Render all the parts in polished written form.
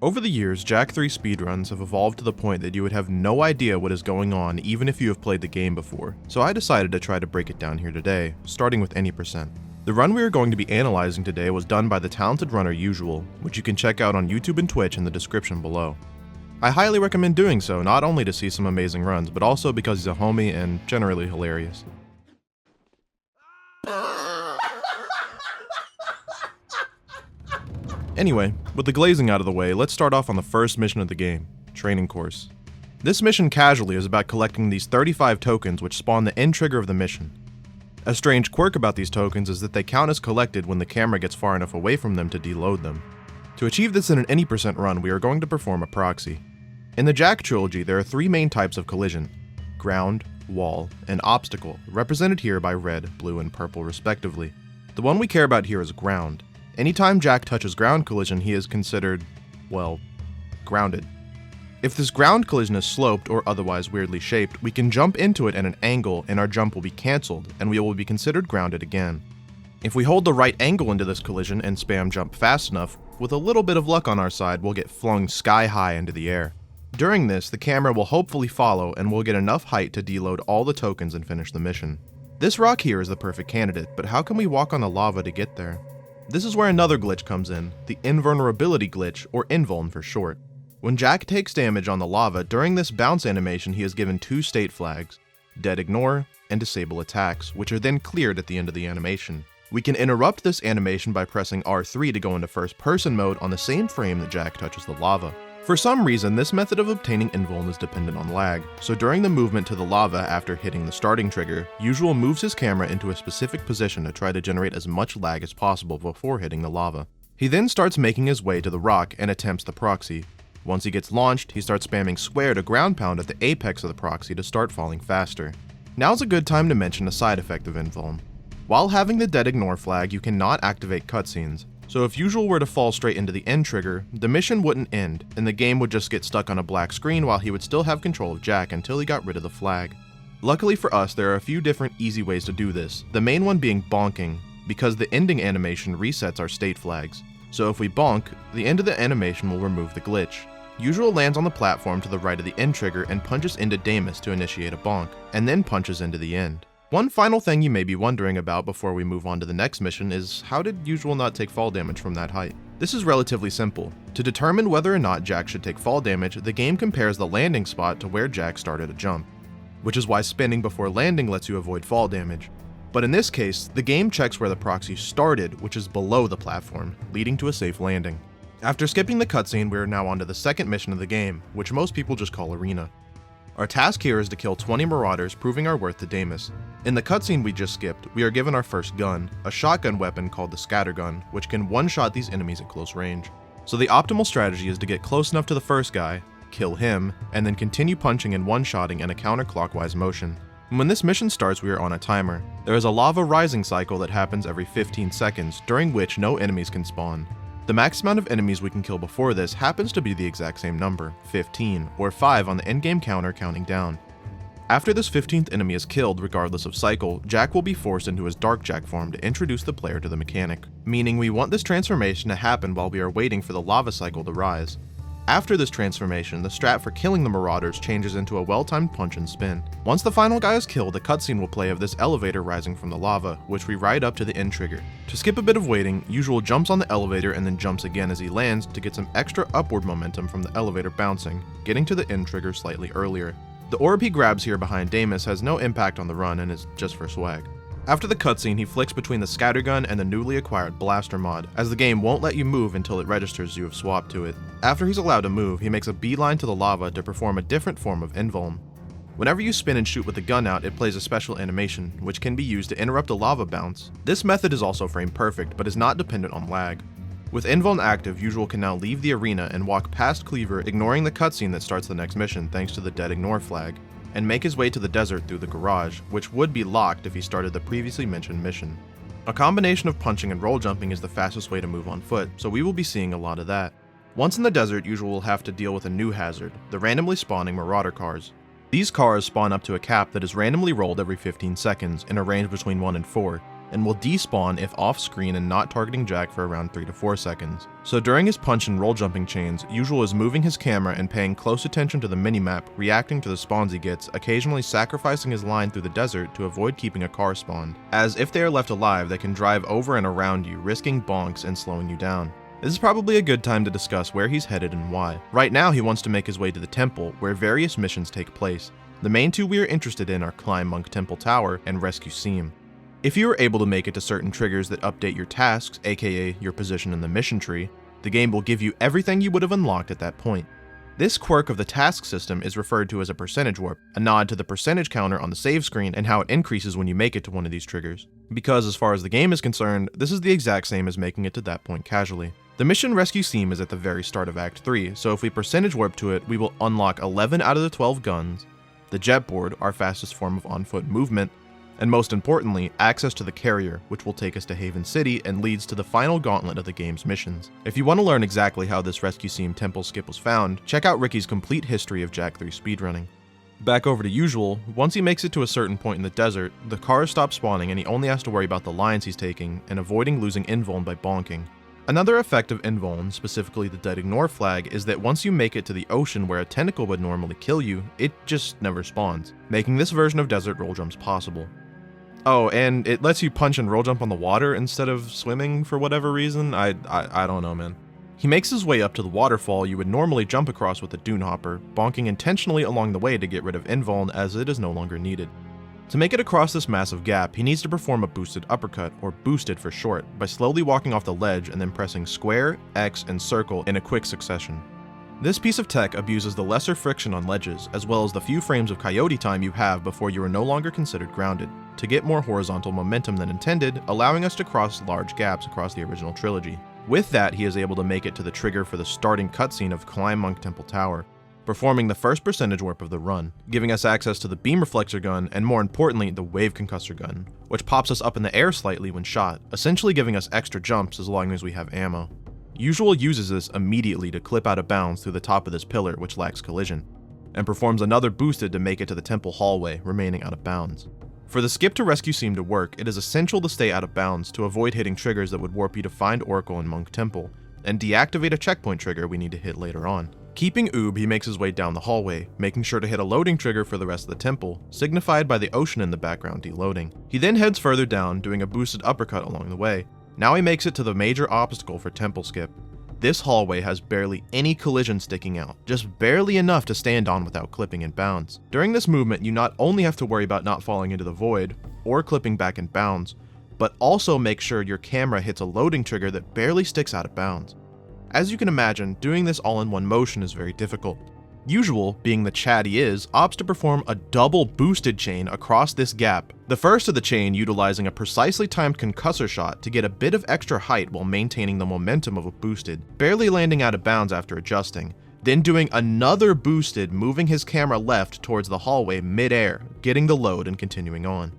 Over the years, Jak 3 speedruns have evolved to the point that you would have no idea what is going on even if you have played the game before, so I decided to try to break it down here today, starting with any percent. The run we are going to be analyzing today was done by the talented runner Usual, which you can check out on YouTube and Twitch in the description below. I highly recommend doing so, not only to see some amazing runs, but also because he's a homie and generally hilarious. Anyway, with the glazing out of the way, let's start off on the first mission of the game, Training Course. This mission casually is about collecting these 35 tokens which spawn the end trigger of the mission. A strange quirk about these tokens is that they count as collected when the camera gets far enough away from them to deload them. To achieve this in an any percent run, we are going to perform a proxy. In the Jak trilogy, there are three main types of collision: ground, wall, and obstacle, represented here by red, blue, and purple respectively. The one we care about here is ground. Anytime Jak touches ground collision, he is considered, well, grounded. If this ground collision is sloped or otherwise weirdly shaped, we can jump into it at an angle and our jump will be cancelled, and we will be considered grounded again. If we hold the right angle into this collision and spam jump fast enough, with a little bit of luck on our side, we'll get flung sky high into the air. During this, the camera will hopefully follow and we'll get enough height to deload all the tokens and finish the mission. This rock here is the perfect candidate, but how can we walk on the lava to get there? This is where another glitch comes in, the invulnerability glitch, or invuln for short. When Jak takes damage on the lava, during this bounce animation he is given two state flags, dead ignore and disable attacks, which are then cleared at the end of the animation. We can interrupt this animation by pressing R3 to go into first person mode on the same frame that Jak touches the lava. For some reason, this method of obtaining invuln is dependent on lag, so during the movement to the lava after hitting the starting trigger, Usual moves his camera into a specific position to try to generate as much lag as possible before hitting the lava. He then starts making his way to the rock and attempts the proxy. Once he gets launched, he starts spamming square to ground pound at the apex of the proxy to start falling faster. Now's a good time to mention a side effect of invuln. While having the dead ignore flag, you cannot activate cutscenes. So if Usual were to fall straight into the end trigger, the mission wouldn't end, and the game would just get stuck on a black screen while he would still have control of Jak until he got rid of the flag. Luckily for us, there are a few different easy ways to do this, the main one being bonking, because the ending animation resets our state flags. So if we bonk, the end of the animation will remove the glitch. Usual lands on the platform to the right of the end trigger and punches into Damus to initiate a bonk, and then punches into the end. One final thing you may be wondering about before we move on to the next mission is, how did Usual not take fall damage from that height? This is relatively simple. To determine whether or not Jak should take fall damage, the game compares the landing spot to where Jak started a jump, which is why spinning before landing lets you avoid fall damage. But in this case, the game checks where the proxy started, which is below the platform, leading to a safe landing. After skipping the cutscene, we are now on to the second mission of the game, which most people just call Arena. Our task here is to kill 20 marauders, proving our worth to Damus. In the cutscene we just skipped, we are given our first gun, a shotgun weapon called the scattergun, which can one-shot these enemies at close range. So the optimal strategy is to get close enough to the first guy, kill him, and then continue punching and one-shotting in a counterclockwise motion. When this mission starts, we are on a timer. There is a lava rising cycle that happens every 15 seconds, during which no enemies can spawn. The max amount of enemies we can kill before this happens to be the exact same number, 15, or 5 on the endgame counter counting down. After this 15th enemy is killed, regardless of cycle, Jak will be forced into his Dark Jak form to introduce the player to the mechanic, meaning we want this transformation to happen while we are waiting for the lava cycle to rise. After this transformation, the strat for killing the marauders changes into a well-timed punch and spin. Once the final guy is killed, a cutscene will play of this elevator rising from the lava, which we ride up to the end trigger. To skip a bit of waiting, Usual jumps on the elevator and then jumps again as he lands to get some extra upward momentum from the elevator bouncing, getting to the end trigger slightly earlier. The orb he grabs here behind Damus has no impact on the run and is just for swag. After the cutscene, he flicks between the scattergun and the newly acquired blaster mod, as the game won't let you move until it registers you have swapped to it. After he's allowed to move, he makes a beeline to the lava to perform a different form of invuln. Whenever you spin and shoot with the gun out, it plays a special animation, which can be used to interrupt a lava bounce. This method is also frame perfect, but is not dependent on lag. With invuln active, Usual can now leave the arena and walk past Cleaver, ignoring the cutscene that starts the next mission thanks to the dead ignore flag, and make his way to the desert through the garage, which would be locked if he started the previously mentioned mission. A combination of punching and roll jumping is the fastest way to move on foot, so we will be seeing a lot of that. Once in the desert, Usual will have to deal with a new hazard, the randomly spawning marauder cars. These cars spawn up to a cap that is randomly rolled every 15 seconds in a range between 1 and 4, and will despawn if off screen and not targeting Jack for around 3 to 4 seconds. So during his punch and roll jumping chains, Usual is moving his camera and paying close attention to the minimap, reacting to the spawns he gets, occasionally sacrificing his line through the desert to avoid keeping a car spawned, as if they are left alive they can drive over and around you, risking bonks and slowing you down. This is probably a good time to discuss where he's headed and why. Right now he wants to make his way to the temple, where various missions take place. The main two we are interested in are Climb Monk Temple Tower and Rescue Seam. If you are able to make it to certain triggers that update your tasks, aka your position in the mission tree, the game will give you everything you would have unlocked at that point. This quirk of the task system is referred to as a percentage warp, a nod to the percentage counter on the save screen and how it increases when you make it to one of these triggers. Because as far as the game is concerned, this is the exact same as making it to that point casually. The mission Rescue Seam is at the very start of Act 3, so if we percentage warp to it, we will unlock 11 out of the 12 guns, the jetboard, our fastest form of on-foot movement, and most importantly, access to the carrier, which will take us to Haven City and leads to the final gauntlet of the game's missions. If you want to learn exactly how this Rescue Seam temple skip was found, check out Ricky's complete history of Jak 3 speedrunning. Back over to Usual, once he makes it to a certain point in the desert, the cars stop spawning and he only has to worry about the lines he's taking and avoiding losing invuln by bonking. Another effect of invuln, specifically the dead ignore flag, is that once you make it to the ocean where a tentacle would normally kill you, it just never spawns, making this version of desert roll jumps possible. Oh, and it lets you punch and roll jump on the water instead of swimming for whatever reason. I don't know, man. He makes his way up to the waterfall you would normally jump across with a dune hopper, bonking intentionally along the way to get rid of invuln as it is no longer needed. To make it across this massive gap, he needs to perform a boosted uppercut, or boosted for short, by slowly walking off the ledge and then pressing square, X, and circle in a quick succession. This piece of tech abuses the lesser friction on ledges, as well as the few frames of coyote time you have before you are no longer considered grounded, to get more horizontal momentum than intended, allowing us to cross large gaps across the original trilogy. With that, he is able to make it to the trigger for the starting cutscene of Climb Monk Temple Tower, performing the first percentage warp of the run, giving us access to the beam reflexor gun and more importantly the wave concussor gun, which pops us up in the air slightly when shot, essentially giving us extra jumps as long as we have ammo. Usual uses this immediately to clip out of bounds through the top of this pillar which lacks collision, and performs another boosted to make it to the temple hallway, remaining out of bounds. For the skip to Rescue Seam to work, it is essential to stay out of bounds to avoid hitting triggers that would warp you to Find Oracle in Monk Temple, and deactivate a checkpoint trigger we need to hit later on. Keeping Oob, he makes his way down the hallway, making sure to hit a loading trigger for the rest of the temple, signified by the ocean in the background deloading. He then heads further down, doing a boosted uppercut along the way. Now he makes it to the major obstacle for temple skip. This hallway has barely any collision sticking out, just barely enough to stand on without clipping in bounds. During this movement, you not only have to worry about not falling into the void, or clipping back in bounds, but also make sure your camera hits a loading trigger that barely sticks out of bounds. As you can imagine, doing this all in one motion is very difficult. Usual, being the Chad he is, opts to perform a double boosted chain across this gap, the first of the chain utilizing a precisely timed concussor shot to get a bit of extra height while maintaining the momentum of a boosted, barely landing out of bounds after adjusting, then doing another boosted moving his camera left towards the hallway mid-air, getting the load and continuing on.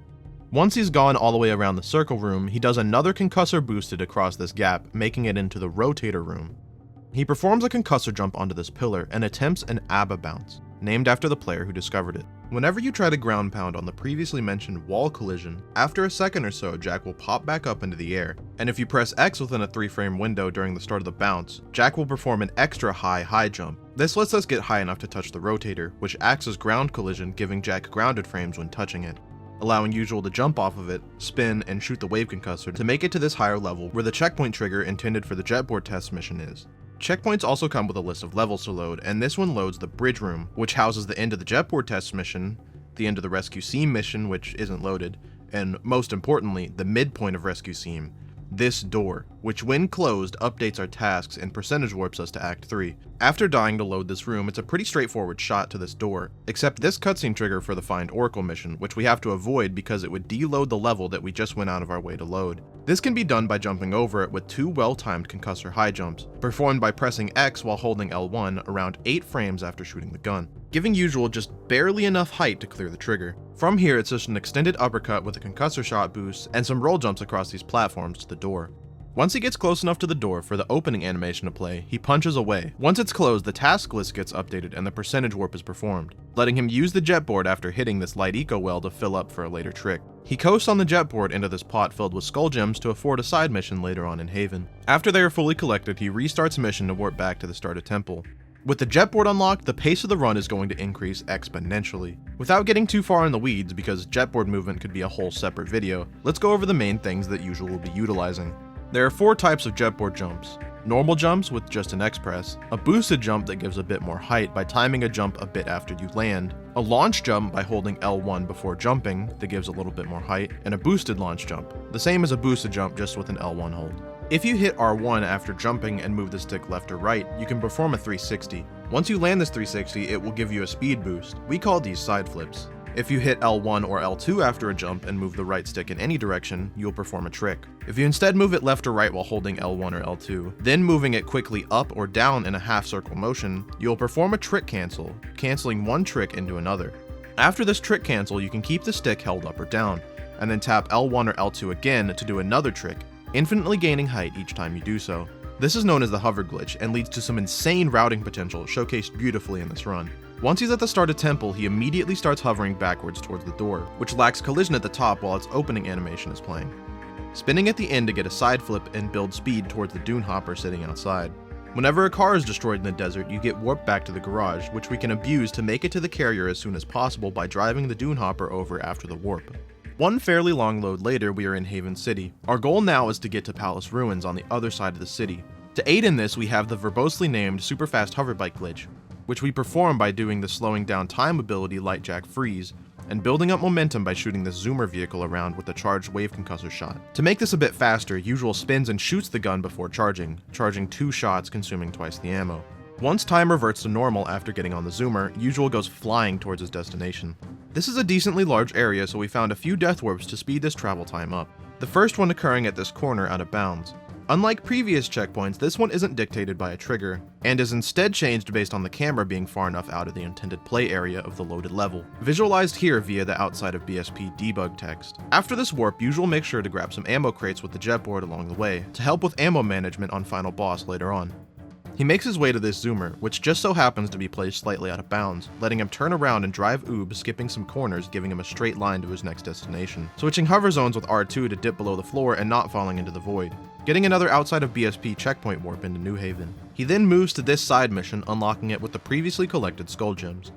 Once he's gone all the way around the circle room, he does another concussor boosted across this gap, making it into the rotator room. He performs a concussor jump onto this pillar and attempts an ABBA bounce, named after the player who discovered it. Whenever you try to ground pound on the previously mentioned wall collision, after a second or so Jak will pop back up into the air, and if you press X within a 3-frame window during the start of the bounce, Jak will perform an extra high jump. This lets us get high enough to touch the rotator, which acts as ground collision, giving Jak grounded frames when touching it, allowing Usual to jump off of it, spin, and shoot the wave concussor to make it to this higher level where the checkpoint trigger intended for the jetboard test mission is. Checkpoints also come with a list of levels to load, and this one loads the bridge room, which houses the end of the jetboard test mission, the end of the Rescue Seam mission, which isn't loaded, and most importantly, the midpoint of Rescue Seam, this door, which when closed updates our tasks and percentage warps us to Act 3. After dying to load this room, it's a pretty straightforward shot to this door, except this cutscene trigger for the Find Oracle mission, which we have to avoid because it would deload the level that we just went out of our way to load. This can be done by jumping over it with 2 well-timed concussor high jumps, performed by pressing X while holding L1 around 8 frames after shooting the gun, giving Usual just barely enough height to clear the trigger. From here, it's just an extended uppercut with a concussor shot boost and some roll jumps across these platforms to the door. Once he gets close enough to the door for the opening animation to play, he punches away. Once it's closed, the task list gets updated and the percentage warp is performed, letting him use the jetboard after hitting this light eco well to fill up for a later trick. He coasts on the jetboard into this pot filled with skull gems to afford a side mission later on in Haven. After they are fully collected, he restarts mission to warp back to the starter temple. With the jetboard unlocked, the pace of the run is going to increase exponentially. Without getting too far in the weeds, because jetboard movement could be a whole separate video, let's go over the main things that Usual will be utilizing. There are 4 types of jetboard jumps. Normal jumps with just an X press, a boosted jump that gives a bit more height by timing a jump a bit after you land, a launch jump by holding L1 before jumping that gives a little bit more height, and a boosted launch jump, the same as a boosted jump just with an L1 hold. If you hit R1 after jumping and move the stick left or right, you can perform a 360. Once you land this 360, it will give you a speed boost. We call these side flips. If you hit L1 or L2 after a jump and move the right stick in any direction, you'll perform a trick. If you instead move it left or right while holding L1 or L2, then moving it quickly up or down in a half circle motion, you'll perform a trick cancel, canceling one trick into another. After this trick cancel, you can keep the stick held up or down, and then tap L1 or L2 again to do another trick, infinitely gaining height each time you do so. This is known as the hover glitch and leads to some insane routing potential showcased beautifully in this run. Once he's at the starter temple, he immediately starts hovering backwards towards the door, which lacks collision at the top while its opening animation is playing. Spinning at the end to get a side flip and build speed towards the dune hopper sitting outside. Whenever a car is destroyed in the desert, you get warped back to the garage, which we can abuse to make it to the carrier as soon as possible by driving the dune hopper over after the warp. One fairly long load later, we are in Haven City. Our goal now is to get to Palace Ruins on the other side of the city. To aid in this, we have the verbosely named super fast hoverbike glitch, which we perform by doing the slowing down time ability Light Jack Freeze, and building up momentum by shooting the zoomer vehicle around with a charged wave concussor shot. To make this a bit faster, Usual spins and shoots the gun before charging 2 shots consuming twice the ammo. Once time reverts to normal after getting on the zoomer, Usual goes flying towards his destination. This is a decently large area, so we found a few death warps to speed this travel time up. The first one occurring at this corner out of bounds. Unlike previous checkpoints, this one isn't dictated by a trigger, and is instead changed based on the camera being far enough out of the intended play area of the loaded level, visualized here via the outside of BSP debug text. After this warp, Usual makes sure to grab some ammo crates with the jetboard along the way, to help with ammo management on final boss later on. He makes his way to this zoomer, which just so happens to be placed slightly out of bounds, letting him turn around and drive oob, skipping some corners, giving him a straight line to his next destination, switching hover zones with R2 to dip below the floor and not falling into the void, getting another outside of BSP checkpoint warp into New Haven. He then moves to this side mission, unlocking it with the previously collected skull gems.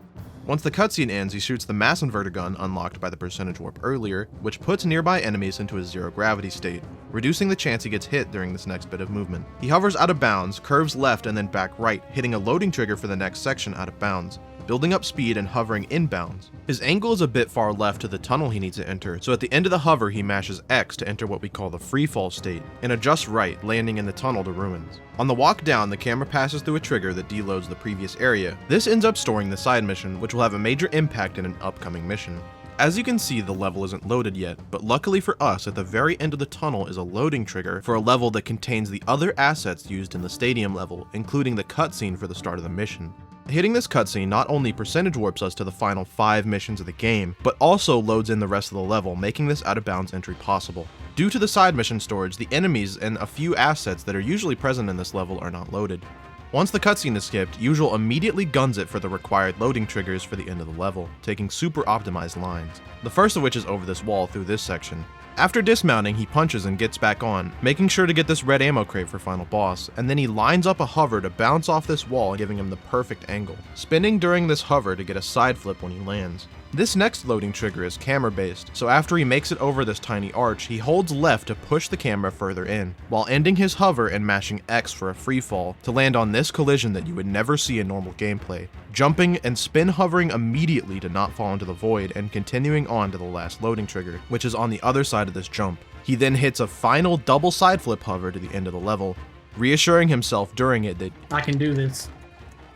Once the cutscene ends, he shoots the mass inverter gun unlocked by the percentage warp earlier, which puts nearby enemies into a zero gravity state, reducing the chance he gets hit during this next bit of movement. He hovers out of bounds, curves left and then back right, hitting a loading trigger for the next section out of bounds, building up speed and hovering inbounds. His angle is a bit far left to the tunnel he needs to enter, so at the end of the hover he mashes X to enter what we call the free fall state, and adjusts right, landing in the tunnel to ruins. On the walk down, the camera passes through a trigger that deloads the previous area. This ends up storing the side mission, which will have a major impact in an upcoming mission. As you can see, the level isn't loaded yet, but luckily for us, at the very end of the tunnel is a loading trigger for a level that contains the other assets used in the stadium level, including the cutscene for the start of the mission. Hitting this cutscene not only percentage warps us to the final 5 missions of the game, but also loads in the rest of the level, making this out of bounds entry possible. Due to the side mission storage, the enemies and a few assets that are usually present in this level are not loaded. Once the cutscene is skipped, Usual immediately guns it for the required loading triggers for the end of the level, taking super optimized lines. The first of which is over this wall through this section. After dismounting, he punches and gets back on, making sure to get this red ammo crate for final boss, and then he lines up a hover to bounce off this wall, giving him the perfect angle, spinning during this hover to get a side flip when he lands. This next loading trigger is camera based, so after he makes it over this tiny arch, he holds left to push the camera further in, while ending his hover and mashing X for a free fall to land on this collision that you would never see in normal gameplay, jumping and spin hovering immediately to not fall into the void and continuing on to the last loading trigger, which is on the other side of this jump. He then hits a final double side flip hover to the end of the level, reassuring himself during it that I can do this.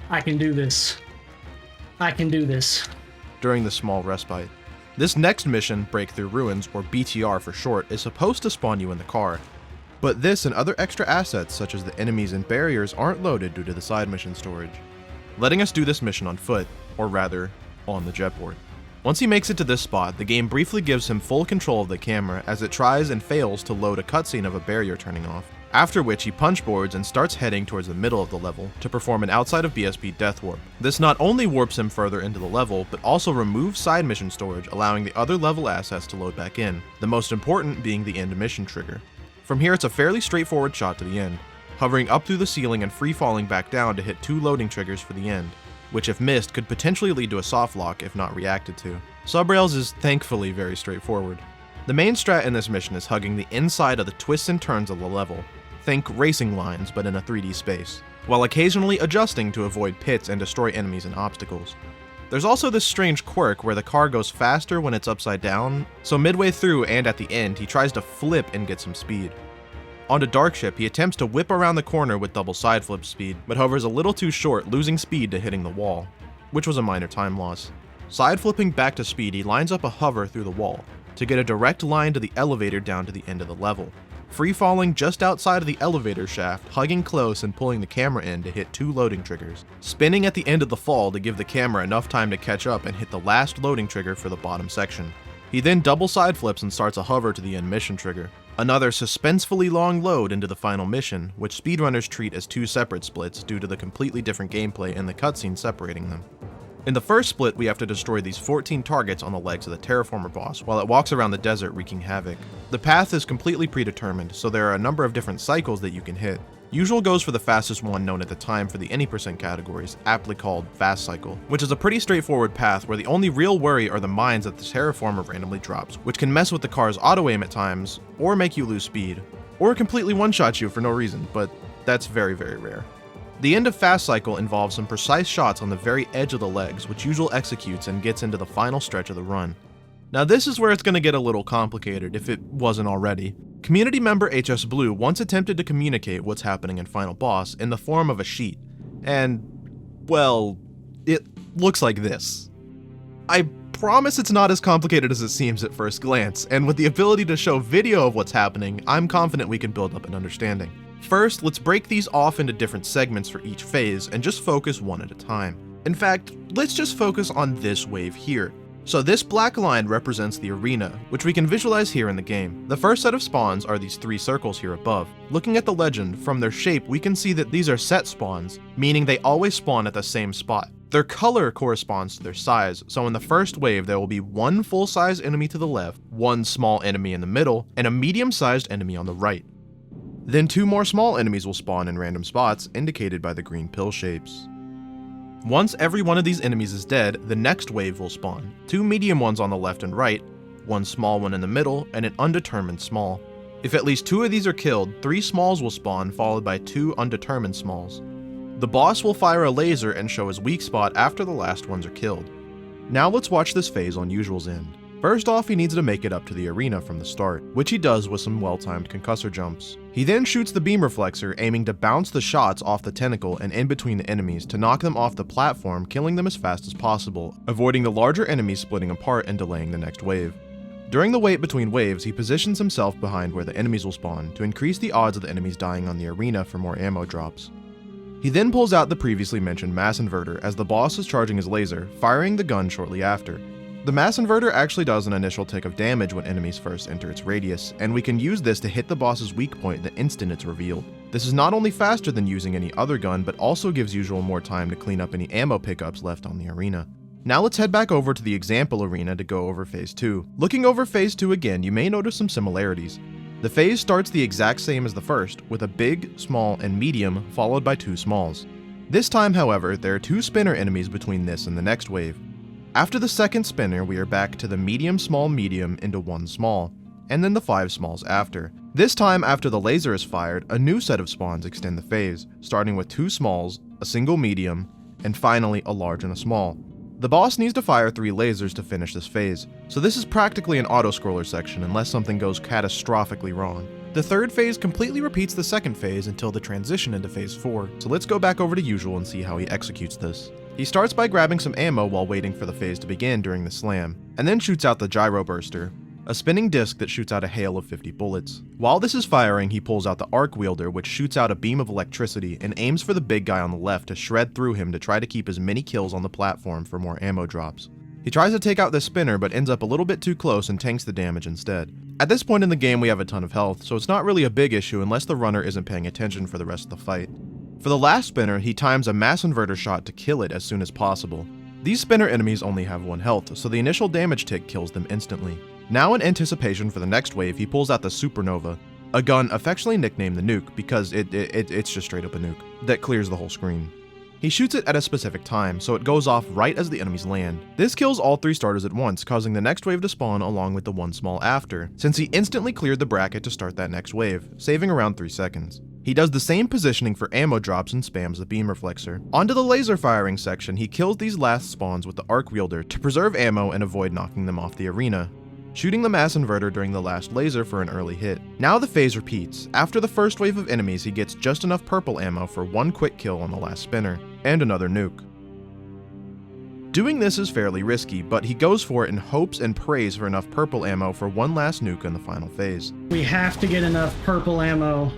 I can do this. I can do this. During the small respite. This next mission, Breakthrough Ruins, or BTR for short, is supposed to spawn you in the car. But this and other extra assets such as the enemies and barriers aren't loaded due to the side mission storage, letting us do this mission on foot, or rather, on the jetboard. Once he makes it to this spot, the game briefly gives him full control of the camera as it tries and fails to load a cutscene of a barrier turning off. after which he punch boards and starts heading towards the middle of the level to perform an outside of BSP death warp. This not only warps him further into the level, but also removes side mission storage, allowing the other level assets to load back in, the most important being the end mission trigger. From here it's a fairly straightforward shot to the end, hovering up through the ceiling and free falling back down to hit 2 loading triggers for the end, which if missed could potentially lead to a soft lock if not reacted to. Subrails is thankfully very straightforward. The main strat in this mission is hugging the inside of the twists and turns of the level, think racing lines but in a 3D space, while occasionally adjusting to avoid pits and destroy enemies and obstacles. There's also this strange quirk where the car goes faster when it's upside down, so midway through and at the end he tries to flip and get some speed. Onto Darkship, he attempts to whip around the corner with double side flip speed, but hovers a little too short, losing speed to hitting the wall, which was a minor time loss. Side flipping back to speed, he lines up a hover through the wall to get a direct line to the elevator down to the end of the level, free falling just outside of the elevator shaft, hugging close and pulling the camera in to hit 2 loading triggers, spinning at the end of the fall to give the camera enough time to catch up and hit the last loading trigger for the bottom section. He then double side flips and starts a hover to the end mission trigger, another suspensefully long load into the final mission, which speedrunners treat as 2 separate splits due to the completely different gameplay and the cutscene separating them. In the first split, we have to destroy these 14 targets on the legs of the Terraformer boss while it walks around the desert wreaking havoc. The path is completely predetermined, so there are a number of different cycles that you can hit. Usual goes for the fastest one known at the time for the any % categories, aptly called Fast Cycle, which is a pretty straightforward path where the only real worry are the mines that the Terraformer randomly drops, which can mess with the car's auto aim at times, or make you lose speed, or completely one-shot you for no reason, but that's very, very rare. The end of Fast Cycle involves some precise shots on the very edge of the legs, which Usual executes and gets into the final stretch of the run. Now this is where it's going to get a little complicated, if it wasn't already. Community member HS Blue once attempted to communicate what's happening in Final Boss in the form of a sheet, and, well, it looks like this. I promise it's not as complicated as it seems at first glance, and with the ability to show video of what's happening, I'm confident we can build up an understanding. First, let's break these off into different segments for each phase and just focus one at a time. In fact, let's just focus on this wave here. So this black line represents the arena, which we can visualize here in the game. The first set of spawns are these 3 circles here above. Looking at the legend, from their shape we can see that these are set spawns, meaning they always spawn at the same spot. Their color corresponds to their size, so in the first wave there will be 1 full-size enemy to the left, 1 small enemy in the middle, and a medium-sized enemy on the right. Then 2 more small enemies will spawn in random spots, indicated by the green pill shapes. Once every one of these enemies is dead, the next wave will spawn. 2 medium ones on the left and right, 1 small one in the middle, and an undetermined small. If at least 2 of these are killed, 3 smalls will spawn, followed by 2 undetermined smalls. The boss will fire a laser and show his weak spot after the last ones are killed. Now let's watch this phase on Usual's end. First off, he needs to make it up to the arena from the start, which he does with some well-timed concussor jumps. He then shoots the beam reflexor, aiming to bounce the shots off the tentacle and in between the enemies to knock them off the platform, killing them as fast as possible, avoiding the larger enemies splitting apart and delaying the next wave. During the wait between waves, he positions himself behind where the enemies will spawn to increase the odds of the enemies dying on the arena for more ammo drops. He then pulls out the previously mentioned mass inverter as the boss is charging his laser, firing the gun shortly after. The mass inverter actually does an initial tick of damage when enemies first enter its radius, and we can use this to hit the boss's weak point the instant it's revealed. This is not only faster than using any other gun, but also gives Usual more time to clean up any ammo pickups left on the arena. Now let's head back over to the example arena to go over phase 2. Looking over phase 2 again, you may notice some similarities. The phase starts the exact same as the first, with a big, small, and medium followed by 2 smalls. This time, however, there are 2 spinner enemies between this and the next wave. After the second spinner, we are back to the medium into 1 small, and then the 5 smalls after. This time, after the laser is fired, a new set of spawns extend the phase, starting with 2 smalls, a single medium, and finally a large and a small. The boss needs to fire 3 lasers to finish this phase, so this is practically an auto-scroller section unless something goes catastrophically wrong. The third phase completely repeats the second phase until the transition into phase 4, so let's go back over to Usual and see how he executes this. He starts by grabbing some ammo while waiting for the phase to begin during the slam, and then shoots out the gyro burster, a spinning disc that shoots out a hail of 50 bullets. While this is firing, he pulls out the arc wielder, which shoots out a beam of electricity and aims for the big guy on the left to shred through him to try to keep as many kills on the platform for more ammo drops. He tries to take out this spinner but ends up a little bit too close and tanks the damage instead. At this point in the game we have a ton of health, so it's not really a big issue unless the runner isn't paying attention for the rest of the fight. For the last spinner, he times a mass inverter shot to kill it as soon as possible. These spinner enemies only have 1 health, so the initial damage tick kills them instantly. Now in anticipation for the next wave, he pulls out the Supernova, a gun affectionately nicknamed the Nuke because it's just straight up a nuke that clears the whole screen. He shoots it at a specific time, so it goes off right as the enemies land. This kills all 3 starters at once, causing the next wave to spawn along with the one small after, since he instantly cleared the bracket to start that next wave, saving around 3 seconds. He does the same positioning for ammo drops and spams the beam reflexor. Onto the laser firing section, he kills these last spawns with the arc wielder to preserve ammo and avoid knocking them off the arena, shooting the mass inverter during the last laser for an early hit. Now the phase repeats. After the first wave of enemies, he gets just enough purple ammo for 1 quick kill on the last spinner, and another nuke. Doing this is fairly risky, but he goes for it in hopes and prays for enough purple ammo for 1 last nuke in the final phase. We have to get enough purple ammo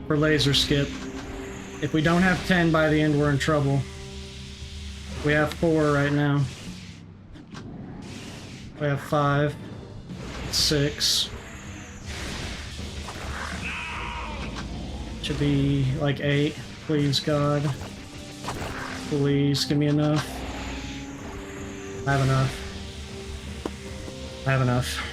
for laser skip. If we don't have 10 by the end, we're in trouble. We have 4 right now. We have 5. 6. Should be like 8. Please, God. Please give me enough. I have enough. I have enough.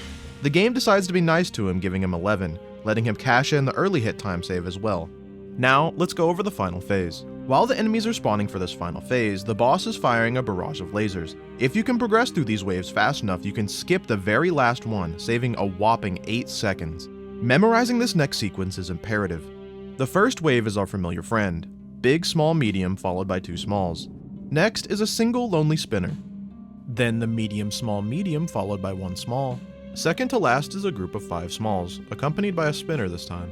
The game decides to be nice to him, giving him 11, letting him cash in the early hit time save as well. Now, let's go over the final phase. While the enemies are spawning for this final phase, the boss is firing a barrage of lasers. If you can progress through these waves fast enough, you can skip the very last one, saving a whopping 8 seconds. Memorizing this next sequence is imperative. The first wave is our familiar friend, big, small, medium, followed by 2 smalls. Next is a single lonely spinner. Then the medium, small, medium, followed by 1 small. Second to last is a group of 5 smalls, accompanied by a spinner this time.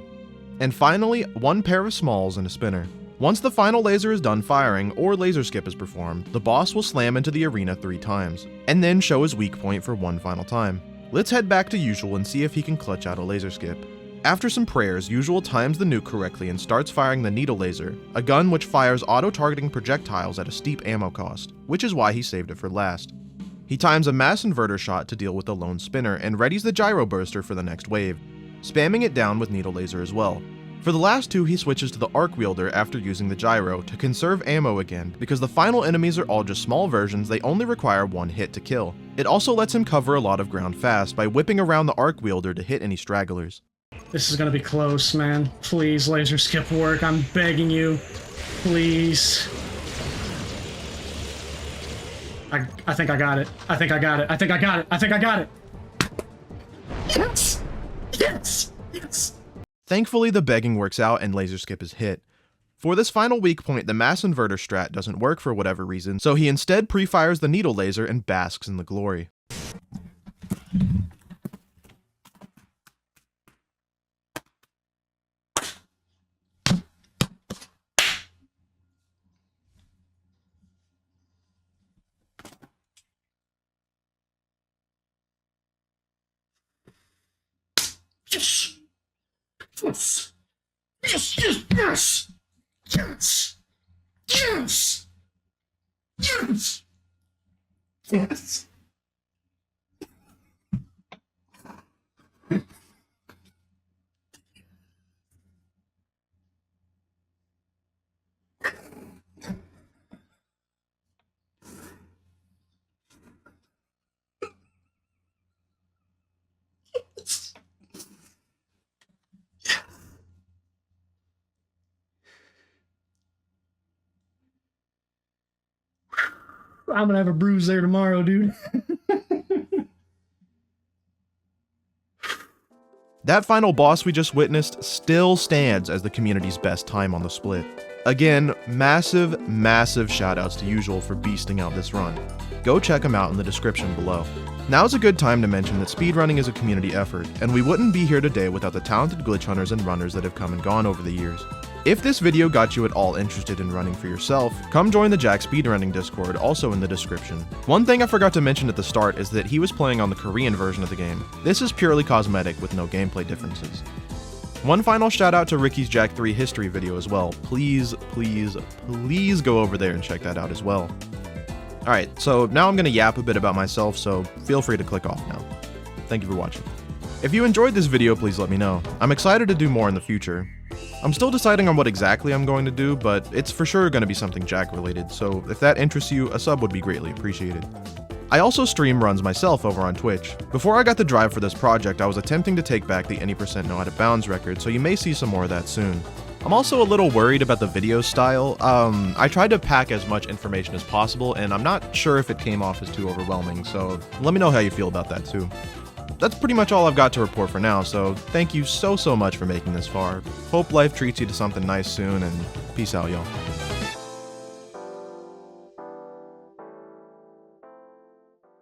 And finally, 1 pair of smalls and a spinner. Once the final laser is done firing, or laser skip is performed, the boss will slam into the arena 3 times, and then show his weak point for 1 final time. Let's head back to Usual and see if he can clutch out a laser skip. After some prayers, Usual times the nuke correctly and starts firing the needle laser, a gun which fires auto-targeting projectiles at a steep ammo cost, which is why he saved it for last. He times a mass inverter shot to deal with the lone spinner and readies the gyro burster for the next wave, spamming it down with needle laser as well. For the last 2, he switches to the arc wielder after using the gyro to conserve ammo again, because the final enemies are all just small versions, they only require 1 hit to kill. It also lets him cover a lot of ground fast by whipping around the arc wielder to hit any stragglers. This is gonna be close, man. Please, laser skip work. I'm begging you. Please. I think I got it. I think I got it. I think I got it. I think I got it. Yes! Yes! Yes! Thankfully, the begging works out and laser skip is hit. For this final weak point, the mass inverter strat doesn't work for whatever reason, so he instead pre-fires the needle laser and basks in the glory. Yes! Yes! Yes! Yes! Yes! Yes! Yes! Yes! Yes! I'm gonna have a bruise there tomorrow, dude. That final boss we just witnessed still stands as the community's best time on the split. Again, massive, massive shoutouts to Usual for beasting out this run. Go check him out in the description below. Now's a good time to mention that speedrunning is a community effort, and we wouldn't be here today without the talented glitch hunters and runners that have come and gone over the years. If this video got you at all interested in running for yourself, come join the Jack Speedrunning Discord, also in the description. One thing I forgot to mention at the start is that he was playing on the Korean version of the game. This is purely cosmetic with no gameplay differences. One final shout out to Ricky's Jack 3 history video as well. Please, please, please go over there and check that out as well. Alright, so now I'm going to yap a bit about myself, so feel free to click off now. Thank you for watching. If you enjoyed this video, please let me know. I'm excited to do more in the future. I'm still deciding on what exactly I'm going to do, but it's for sure going to be something Jack related, so if that interests you, a sub would be greatly appreciated. I also stream runs myself over on Twitch. Before I got the drive for this project, I was attempting to take back the any % know out of bounds record, so you may see some more of that soon. I'm also a little worried about the video style. I tried to pack as much information as possible, and I'm not sure if it came off as too overwhelming, so let me know how you feel about that too. That's pretty much all I've got to report for now, so thank you so much for making this far. Hope life treats you to something nice soon, and peace out, y'all.